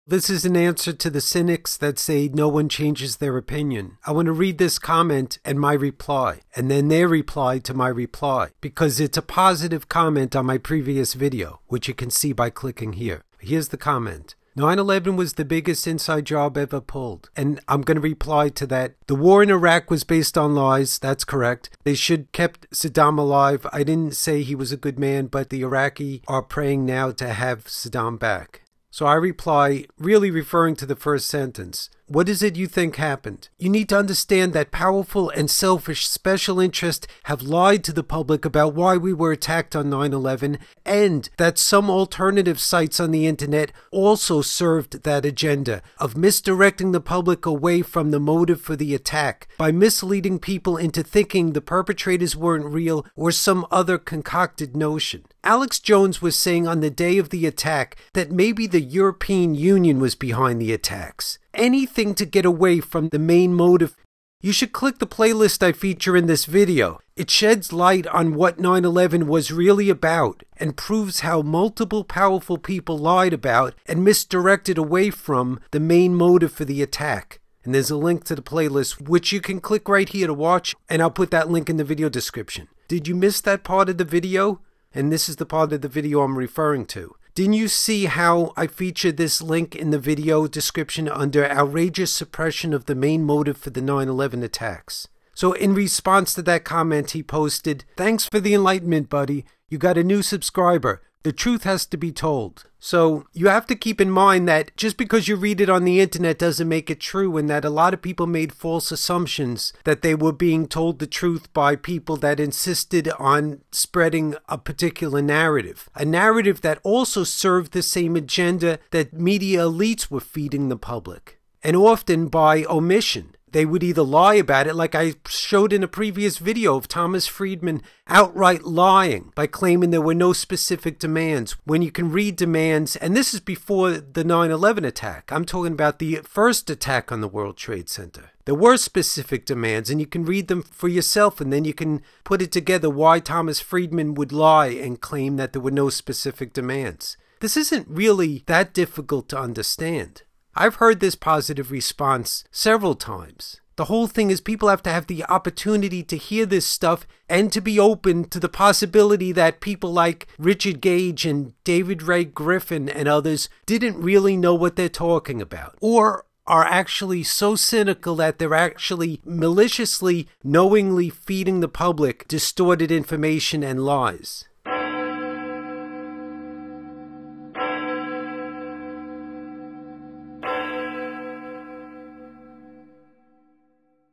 This is an answer to the cynics that say no one changes their opinion. I want to read this comment and my reply, and then their reply to my reply, because it's a positive comment on my previous video, which you can see by clicking here. Here's the comment. 9/11 was the biggest inside job ever pulled. And I'm going to reply to that. The war in Iraq was based on lies. That's correct. They should kept Saddam alive. I didn't say he was a good man, but the Iraqi are praying now to have Saddam back. So I reply, really referring to the first sentence. What is it you think happened? You need to understand that powerful and selfish special interests have lied to the public about why we were attacked on 9/11, and that some alternative sites on the internet also served that agenda of misdirecting the public away from the motive for the attack by misleading people into thinking the perpetrators weren't real or some other concocted notion. Alex Jones was saying on the day of the attack that maybe the European Union was behind the attacks. Anything to get away from the main motive. You should click the playlist I feature in this video. It sheds light on what 9/11 was really about and proves how multiple powerful people lied about and misdirected away from the main motive for the attack. And there's a link to the playlist, which you can click right here to watch, and I'll put that link in the video description. Did you miss that part of the video? And this is the part of the video I'm referring to. Didn't you see how I featured this link in the video description under outrageous suppression of the main motive for the 9/11 attacks? So in response to that comment, he posted, "Thanks for the enlightenment, buddy. You got a new subscriber. The truth has to be told." So you have to keep in mind that just because you read it on the internet doesn't make it true, and that a lot of people made false assumptions that they were being told the truth by people that insisted on spreading a particular narrative. A narrative that also served the same agenda that media elites were feeding the public. And often by omission. They would either lie about it, like I showed in a previous video of Thomas Friedman outright lying by claiming there were no specific demands, when you can read demands, and this is before the 9/11 attack. I'm talking about the first attack on the World Trade Center. There were specific demands, and you can read them for yourself, and then you can put it together why Thomas Friedman would lie and claim that there were no specific demands. This isn't really that difficult to understand. I've heard this positive response several times. The whole thing is people have to have the opportunity to hear this stuff and to be open to the possibility that people like Richard Gage and David Ray Griffin and others didn't really know what they're talking about, or are actually so cynical that they're actually maliciously, knowingly feeding the public distorted information and lies.